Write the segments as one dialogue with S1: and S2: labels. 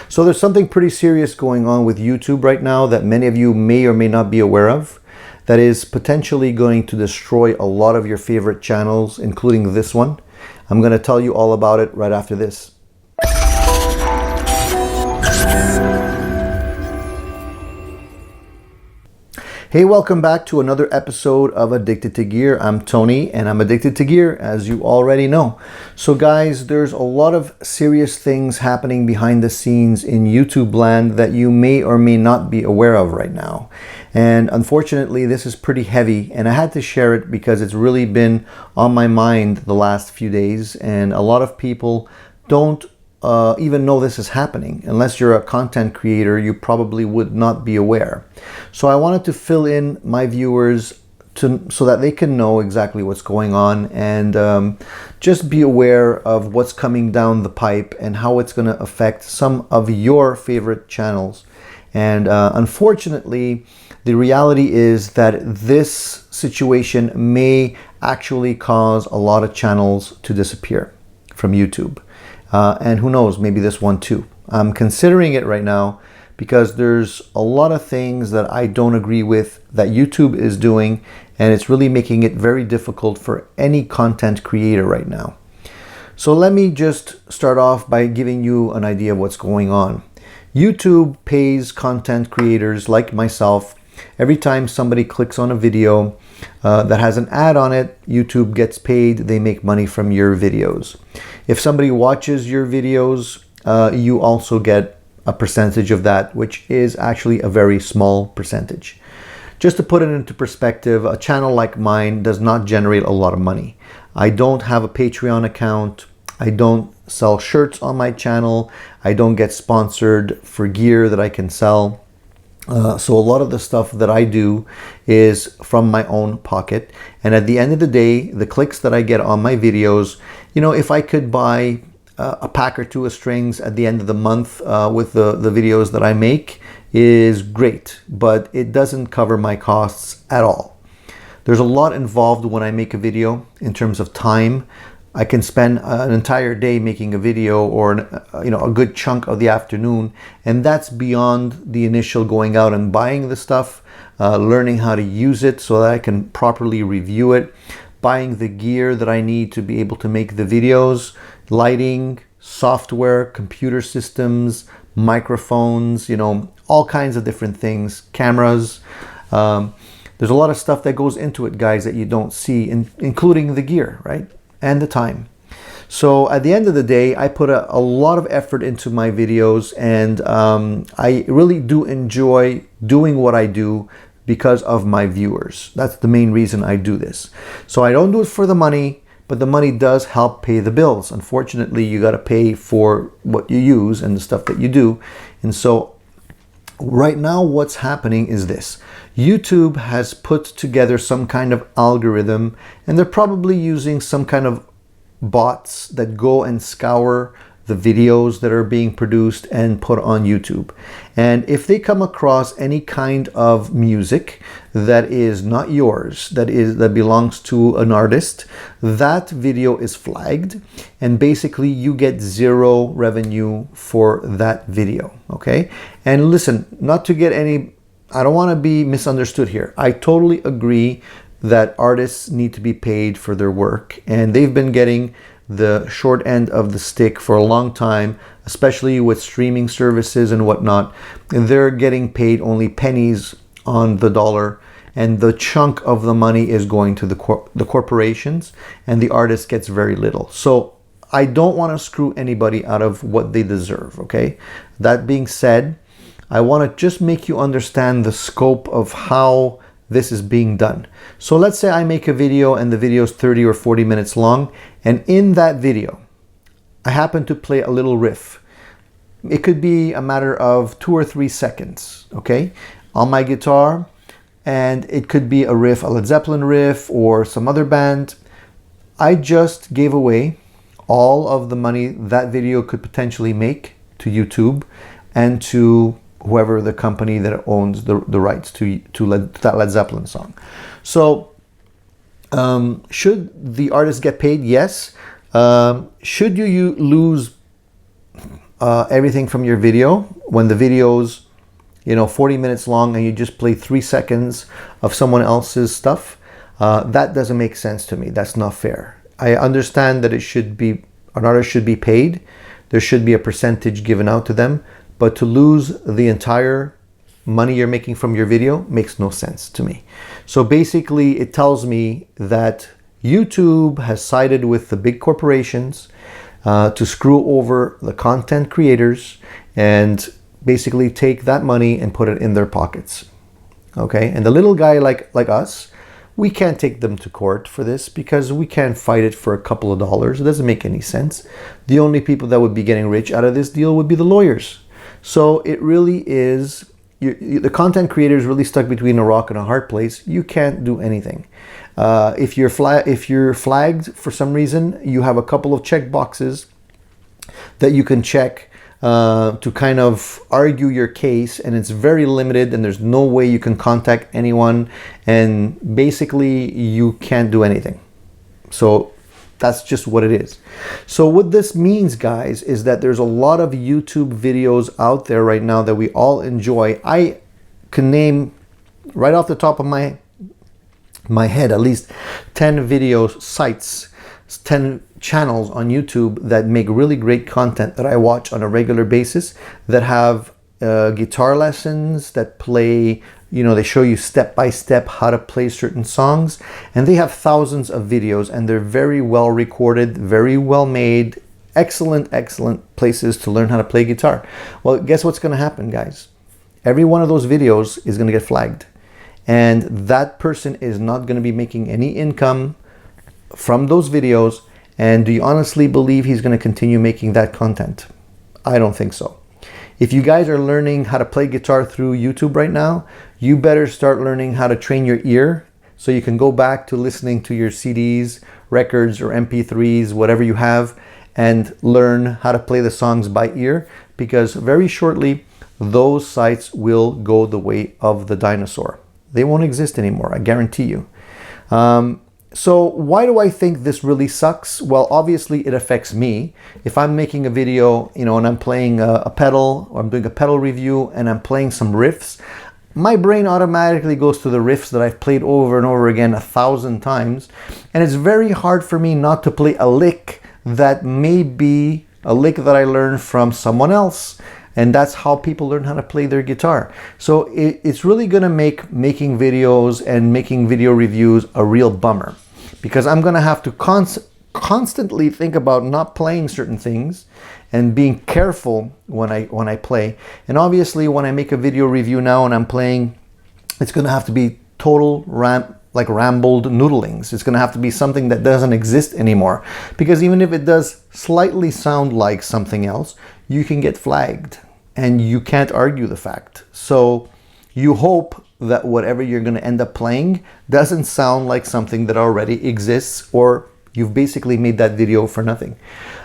S1: So there's something pretty serious going on with YouTube right now that many of you may or may not be aware of, that is potentially going to destroy a lot of your favorite channels, including this one. I'm going to tell you all about it right after this. Hey, welcome back to another episode of Addicted to Gear. I'm Tony and I'm addicted to gear, as you already know. So guys, there's a lot of serious things happening behind the scenes in YouTube land that you may or may not be aware of right now. And unfortunately, this is pretty heavy and I had to share it because it's really been on my mind the last few days, and a lot of people don't even know this is happening. Unless you're a content creator, you probably would not be aware. So I wanted to fill in my viewers so that they can know exactly what's going on and just be aware of what's coming down the pipe and how it's going to affect some of your favorite channels. And unfortunately, the reality is that this situation may actually cause a lot of channels to disappear from YouTube. And who knows, maybe this one too. I'm considering it right now because there's a lot of things that I don't agree with that YouTube is doing, and it's really making it very difficult for any content creator right now. So let me just start off by giving you an idea of what's going on. YouTube pays content creators like myself. Every time somebody clicks on a video that has an ad on it, YouTube gets paid. They make money from your videos. If somebody watches your videos, you also get a percentage of that, which is actually a very small percentage. Just to put it into perspective, a channel like mine does not generate a lot of money. I don't have a Patreon account. I don't sell shirts on my channel. I don't get sponsored for gear that I can sell. So a lot of the stuff that I do is from my own pocket. And at the end of the day, the clicks that I get on my videos, you know, if I could buy a pack or two of strings at the end of the month with the videos that I make, is great, but it doesn't cover my costs at all. There's a lot involved when I make a video in terms of time. I can spend an entire day making a video, or a good chunk of the afternoon, and that's beyond the initial going out and buying the stuff, learning how to use it so that I can properly review it, buying the gear that I need to be able to make the videos, lighting, software, computer systems, microphones, all kinds of different things, cameras. There's a lot of stuff that goes into it, guys, that you don't see, including the gear, right? And the time. So at the end of the day, I put a lot of effort into my videos, and I really do enjoy doing what I do because of my viewers. That's the main reason I do this. So I don't do it for the money, but the money does help pay the bills. Unfortunately, you got to pay for what you use and the stuff that you do. And so right now what's happening is this. YouTube has put together some kind of algorithm, and they're probably using some kind of bots that go and scour the videos that are being produced and put on YouTube. And if they come across any kind of music that is not yours, that belongs to an artist, that video is flagged, and basically you get zero revenue for that video. Okay? And listen, not to get I don't want to be misunderstood here. I totally agree that artists need to be paid for their work, and they've been getting the short end of the stick for a long time, especially with streaming services and whatnot. They're getting paid only pennies on the dollar, and the chunk of the money is going to the corporations, and the artist gets very little. So I don't want to screw anybody out of what they deserve, okay? That being said, I want to just make you understand the scope of how this is being done. So let's say I make a video and the video is 30 or 40 minutes long, and in that video I happen to play a little riff. It could be a matter of 2 or 3 seconds, okay, on my guitar, and it could be a riff, a Led Zeppelin riff or some other band. I just gave away all of the money that video could potentially make to YouTube and to whoever the company that owns the rights to that Led Zeppelin song. So should the artist get paid? Yes. Should you lose everything from your video when the video's 40 minutes long and you just play 3 seconds of someone else's stuff, that doesn't make sense to me. That's not fair. I understand that an artist should be paid. There should be a percentage given out to them, but to lose the entire money you're making from your video makes no sense to me. So basically it tells me that YouTube has sided with the big corporations to screw over the content creators and basically take that money and put it in their pockets. Okay, and the little guy like us, we can't take them to court for this because we can't fight it for a couple of dollars. It doesn't make any sense. The only people that would be getting rich out of this deal would be the lawyers. So it really is, the content creator is really stuck between a rock and a hard place. You can't do anything. If you're flagged for some reason, you have a couple of check boxes that you can check to kind of argue your case, and it's very limited and there's no way you can contact anyone, and basically you can't do anything. So that's just what it is. So what this means, guys, is that there's a lot of YouTube videos out there right now that we all enjoy. I can name right off the top of my head at least 10 video sites, 10 channels on YouTube that make really great content that I watch on a regular basis, that have guitar lessons, that play, they show you step by step how to play certain songs, and they have thousands of videos, and they're very well recorded, very well made, excellent places to learn how to play guitar. Well, guess what's going to happen, guys? Every one of those videos is going to get flagged, and that person is not going to be making any income from those videos. And do you honestly believe he's going to continue making that content? I don't think so. If you guys are learning how to play guitar through YouTube right now, you better start learning how to train your ear so you can go back to listening to your CDs, records, or MP3s, whatever you have, and learn how to play the songs by ear, because very shortly those sites will go the way of the dinosaur. They won't exist anymore, I guarantee you. So why do I think this really sucks? Well, obviously it affects me. If I'm making a video, and I'm playing a pedal, or I'm doing a pedal review and I'm playing some riffs, my brain automatically goes to the riffs that I've played over and over again 1,000 times. And it's very hard for me not to play a lick that may be a lick that I learned from someone else. And that's how people learn how to play their guitar. So it's really gonna make making videos and making video reviews a real bummer, because I'm gonna have to constantly think about not playing certain things and being careful when I play. And obviously when I make a video review now and I'm playing, it's gonna have to be total rambled noodlings. It's gonna have to be something that doesn't exist anymore, because even if it does slightly sound like something else, you can get flagged and you can't argue the fact. So you hope that whatever you're going to end up playing doesn't sound like something that already exists, or you've basically made that video for nothing.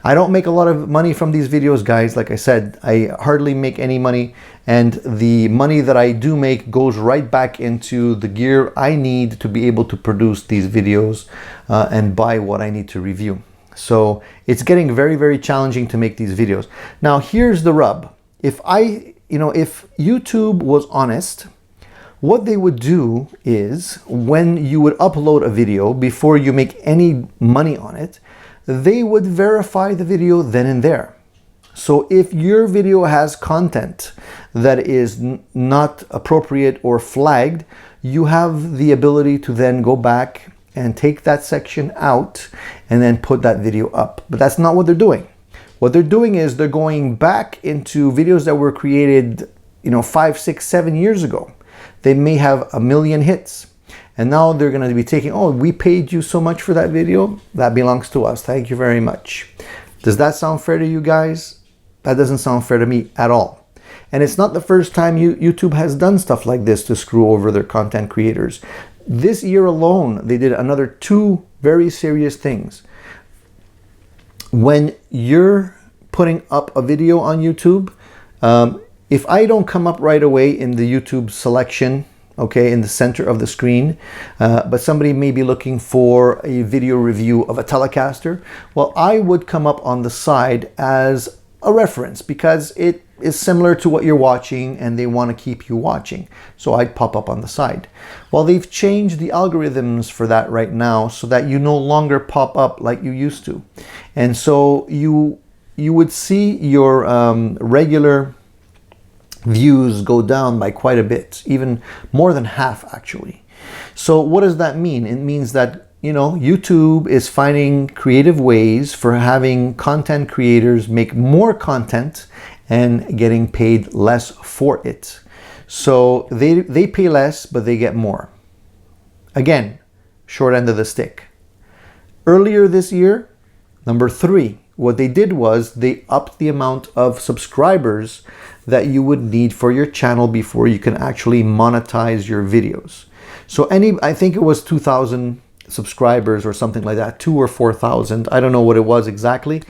S1: I don't make a lot of money from these videos, guys. Like I said, I hardly make any money, and the money that I do make goes right back into the gear I need to be able to produce these videos and buy what I need to review. So it's getting very, very challenging to make these videos. Now, here's the rub. If YouTube was honest, what they would do is, when you would upload a video, before you make any money on it, they would verify the video then and there. So if your video has content that is not appropriate or flagged, you have the ability to then go back and take that section out and then put that video up. But that's not what they're doing. What they're doing is they're going back into videos that were created, 5, 6, 7 years ago. They may have 1 million hits. And now they're going to be taking, oh, we paid you so much for that video. That belongs to us. Thank you very much. Does that sound fair to you guys? That doesn't sound fair to me at all. And it's not the first time YouTube has done stuff like this to screw over their content creators. This year alone, they did another 2 very serious things. When you're putting up a video on YouTube, if I don't come up right away in the YouTube selection, okay, in the center of the screen, but somebody may be looking for a video review of a Telecaster, well, I would come up on the side as a reference because it is similar to what you're watching and they want to keep you watching. So I'd pop up on the side. Well, they've changed the algorithms for that right now so that you no longer pop up like you used to. And so you would see your regular views go down by quite a bit, even more than half actually. So what does that mean? It means that, you know, YouTube is finding creative ways for having content creators make more content and getting paid less for it. So they pay less, but they get more. Again, short end of the stick. Earlier this year, number 3, what they did was they upped the amount of subscribers that you would need for your channel before you can actually monetize your videos. So I think it was 2,000 subscribers or something like that, 2 or 4,000. I don't know what it was exactly,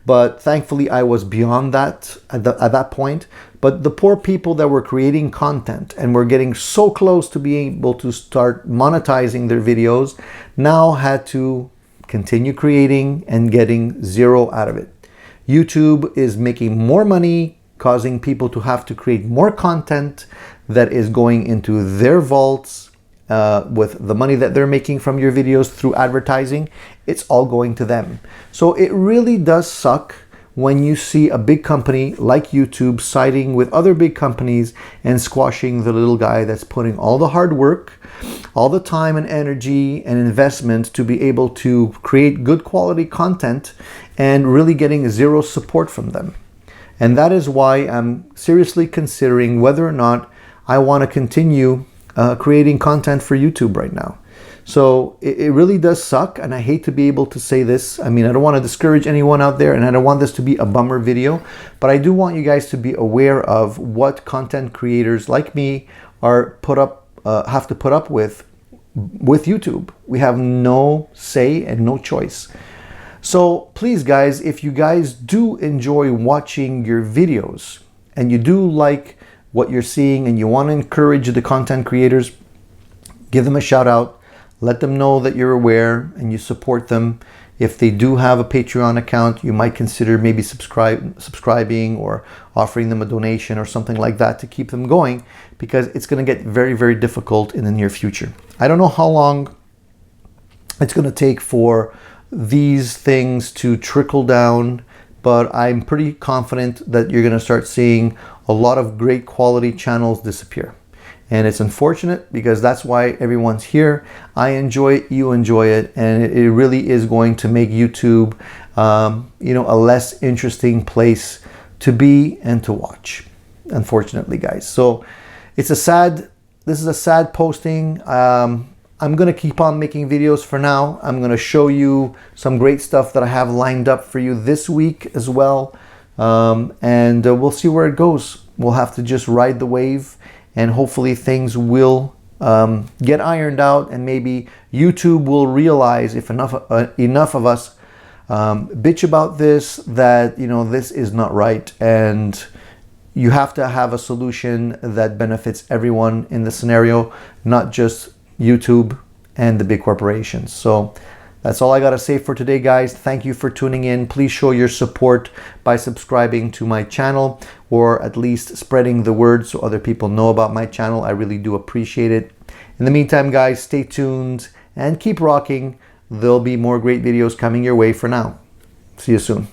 S1: but thankfully I was beyond that at that point. But the poor people that were creating content and were getting so close to being able to start monetizing their videos now had to continue creating and getting 0 out of it. YouTube is making more money, causing people to have to create more content that is going into their vaults. With the money that they're making from your videos through advertising, it's all going to them. So it really does suck when you see a big company like YouTube siding with other big companies and squashing the little guy that's putting all the hard work, all the time and energy and investment to be able to create good quality content and really getting 0 support from them. And that is why I'm seriously considering whether or not I want to continue creating content for YouTube right now. So it really does suck, and I hate to be able to say this. I mean, I don't want to discourage anyone out there, and I don't want this to be a bummer video, but I do want you guys to be aware of what content creators like me are have to put up with YouTube. We have no say and no choice. So please guys, if you guys do enjoy watching your videos and you do like what you're seeing and you want to encourage the content creators, give them a shout out, let them know that you're aware and you support them. If they do have a Patreon account, you might consider maybe subscribing or offering them a donation or something like that to keep them going, because it's going to get very, very difficult in the near future. I don't know how long it's going to take for these things to trickle down, but I'm pretty confident that you're going to start seeing a lot of great quality channels disappear. And it's unfortunate because that's why everyone's here. I enjoy it, you enjoy it, and it really is going to make YouTube a less interesting place to be and to watch, unfortunately, guys. So this is a sad posting. I'm going to keep on making videos for now. I'm going to show you some great stuff that I have lined up for you this week as well. And we'll see where it goes. We'll have to just ride the wave, and hopefully things will get ironed out, and maybe YouTube will realize, if enough of us bitch about this, that this is not right, and you have to have a solution that benefits everyone in the scenario, not just YouTube and the big corporations. So that's all I got to say for today, guys. Thank you for tuning in. Please show your support by subscribing to my channel, or at least spreading the word so other people know about my channel. I really do appreciate it. In the meantime, guys, stay tuned and keep rocking. There'll be more great videos coming your way. For now, see you soon.